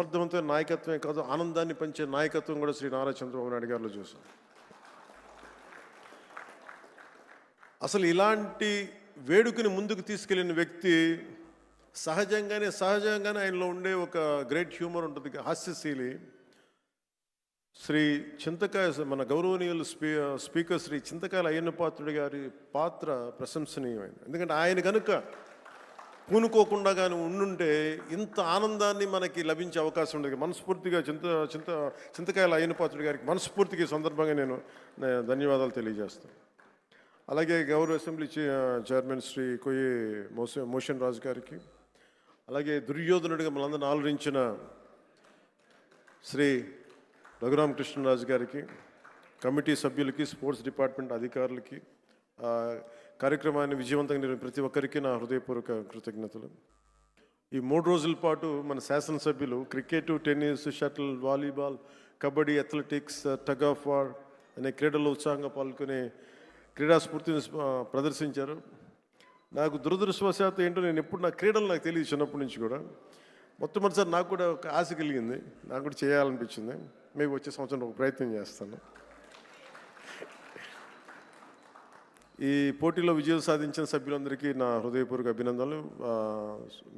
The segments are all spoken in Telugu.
సమర్థవంతమైన నాయకత్వమే కాదు, ఆనందాన్ని పంచే నాయకత్వం కూడా శ్రీ నారా చంద్రబాబు నాయుడు గారిలో చూసాం. అసలు ఇలాంటి వేడుకని ముందుకు తీసుకెళ్లిన వ్యక్తి సహజంగానే ఆయనలో ఉండే ఒక గ్రేట్ హ్యూమర్ ఉంటుంది, హాస్యశీలి. శ్రీ చింతకాయ మన గౌరవనీయులు స్పీకర్ శ్రీ చింతకాయల అయ్యన్న పాత్రుడి గారి పాత్ర ప్రశంసనీయమైంది. ఎందుకంటే ఆయన కనుక పూనుకోకుండా కానీ ఉండుంటే ఇంత ఆనందాన్ని మనకి లభించే అవకాశం ఉండేది. మనస్ఫూర్తిగా చింతకాయల అయ్యన్న పాత్రుడి గారికి మనస్ఫూర్తిగా సందర్భంగా నేను ధన్యవాదాలు తెలియజేస్తాను. అలాగే గౌరవ అసెంబ్లీ చైర్మన్ శ్రీ కొయ్యి మోషన్ రాజు గారికి, అలాగే దుర్యోధనుడిగా మనందరిని ఆలోచించిన శ్రీ రఘురామకృష్ణరాజు గారికి, కమిటీ సభ్యులకి, స్పోర్ట్స్ డిపార్ట్మెంట్ అధికారులకి, కార్యక్రమాన్ని విజయవంతంగా నిర్వహించిన ప్రతి ఒక్కరికి నా హృదయపూర్వక కృతజ్ఞతలు. ఈ 3 రోజుల పాటు మన శాసనసభ్యులు cricket, tennis, shuttle, volleyball, kabaddi, athletics, tug of war అనే క్రీడల్లో ఉత్సాహంగా పాల్గొనే క్రీడా స్ఫూర్తిని ప్రదర్శించారు. నాకు దురదృష్టవశాత్తు ఏంటో నేను ఎప్పుడు నా క్రీడలు నాకు తెలియదు చిన్నప్పటి నుంచి కూడా. మొట్టమొదటిసారి నాకు కూడా ఒక ఆశ కలిగింది, నాకు కూడా చేయాలనిపించింది. మీకు వచ్చే సంవత్సరం ఒక ప్రయత్నం చేస్తాను. ఈ పోటీలో విజయం సాధించిన సభ్యులందరికీ నా హృదయపూర్వక అభినందనలు.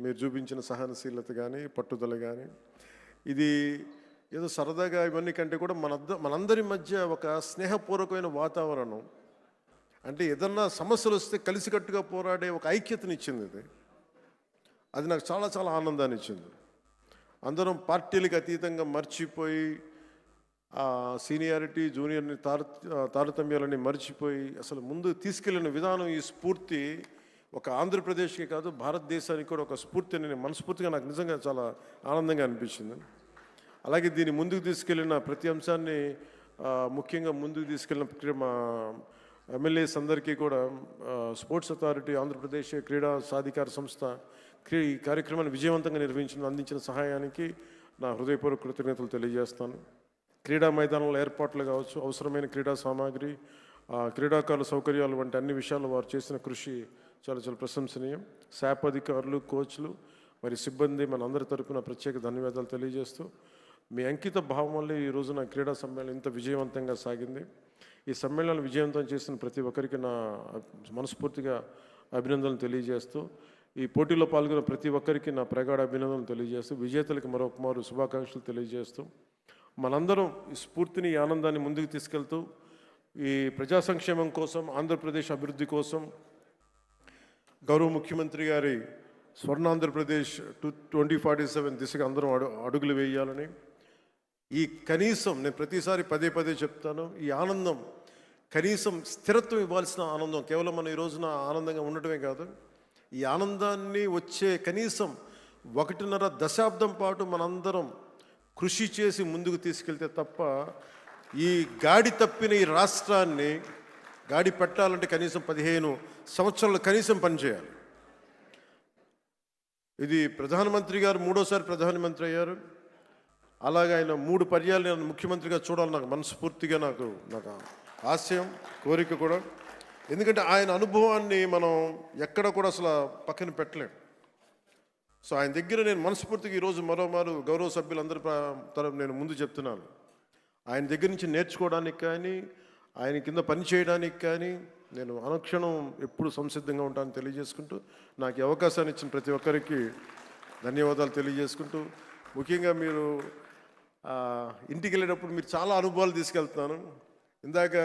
మీరు చూపించిన సహనశీలత కానీ, పట్టుదల కానీ, ఇది ఏదో సరదాగా ఇవన్నీ కంటే కూడా మనందరి మధ్య ఒక స్నేహపూర్వకమైన వాతావరణం, అంటే ఏదన్నా సమస్యలు వస్తే కలిసికట్టుగా పోరాడే ఒక ఐక్యతనిచ్చింది. అది నాకు చాలా చాలా ఆనందాన్ని ఇచ్చింది. అందరం పార్టీలకు అతీతంగా మర్చిపోయి సీనియారిటీ, జూనియర్ని తారతమ్యాలని మర్చిపోయి అసలు ముందు తీసుకెళ్లిన విధానం, ఈ స్ఫూర్తి ఒక ఆంధ్రప్రదేశ్కి కాదు భారతదేశానికి కూడా ఒక స్ఫూర్తి అని మనస్ఫూర్తిగా నాకు నిజంగా చాలా ఆనందంగా అనిపించింది. అలాగే దీన్ని ముందుకు తీసుకెళ్లిన ప్రతి అంశాన్ని ముఖ్యంగా ముందుకు తీసుకెళ్లిన మా ఎమ్మెల్యేస్ అందరికీ కూడా, స్పోర్ట్స్ అథారిటీ, ఆంధ్రప్రదేశ్ క్రీడా సాధికార సంస్థ ఈ కార్యక్రమాన్ని విజయవంతంగా అందించిన సహాయానికి నా హృదయపూర్వక కృతజ్ఞతలు తెలియజేస్తాను. క్రీడా మైదానంలో ఏర్పాట్లు కావచ్చు, అవసరమైన క్రీడా సామాగ్రి, క్రీడాకారుల సౌకర్యాలు వంటి అన్ని విషయాల్లో వారు చేసిన కృషి చాలా చాలా ప్రశంసనీయం. శాప్ అధికారులు, కోచ్లు, మరి సిబ్బంది మన అందరి తరపున ప్రత్యేక ధన్యవాదాలు తెలియజేస్తూ, మీ అంకిత భావం వల్లే ఈ రోజున క్రీడా సమ్మేళనం ఇంత విజయవంతంగా సాగింది. ఈ సమ్మేళనాలు విజయవంతం చేసిన ప్రతి ఒక్కరికి నా మనస్ఫూర్తిగా అభినందనలు తెలియజేస్తూ, ఈ పోటీలో పాల్గొన్న ప్రతి ఒక్కరికి నా ప్రగాఢ అభినందనలు తెలియజేస్తూ, విజేతలకు మరొకమారు శుభాకాంక్షలు తెలియజేస్తూ, మనందరం ఈ స్ఫూర్తిని, ఈ ఆనందాన్ని ముందుకు తీసుకెళ్తూ ఈ ప్రజా సంక్షేమం కోసం, ఆంధ్రప్రదేశ్ అభివృద్ధి కోసం గౌరవ ముఖ్యమంత్రి గారి స్వర్ణాంధ్రప్రదేశ్ 2047 దిశగా అందరం అడుగులు వేయాలని, ఈ కనీసం నేను ప్రతిసారి పదే చెప్తాను, ఈ ఆనందం కనీసం స్థిరత్వం ఇవ్వాల్సిన ఆనందం, కేవలం మనం ఈ రోజున ఆనందంగా ఉండటమే కాదు, ఈ ఆనందాన్ని వచ్చే కనీసం 1.5 దశాబ్దం పాటు మనందరం కృషి చేసి ముందుకు తీసుకెళ్తే తప్ప ఈ గాడి తప్పిన ఈ రాష్ట్రాన్ని గాడి పెట్టాలంటే కనీసం 15 సంవత్సరాలు కనీసం పనిచేయాలి. ఇది ప్రధానమంత్రి గారు 3వసారి ప్రధానమంత్రి అయ్యారు. అలాగే ఆయన 3 పర్యాలు నేను ముఖ్యమంత్రిగా చూడాలి, నాకు మనస్ఫూర్తిగా నాకు ఆశయం, కోరిక కూడా. ఎందుకంటే ఆయన అనుభవాన్ని మనం ఎక్కడ కూడా అసలు పక్కన పెట్టలేం. సో ఆయన దగ్గర నేను మనస్ఫూర్తిగా ఈరోజు మరోమారు గౌరవ సభ్యులందరి తరపు నేను ముందు చెప్తున్నాను, ఆయన దగ్గర నుంచి నేర్చుకోవడానికి కానీ, ఆయన కింద పని చేయడానికి కానీ నేను అనుక్షణం ఎప్పుడు సంసిద్ధంగా ఉంటానని తెలియజేసుకుంటూ, నాకు ఈ అవకాశాన్ని ఇచ్చిన ప్రతి ఒక్కరికి ధన్యవాదాలు తెలియజేసుకుంటూ, ముఖ్యంగా మీరు ఇంటికి వెళ్ళేటప్పుడు మీరు చాలా అనుభవాలు తీసుకెళ్తున్నాను. ఇందాక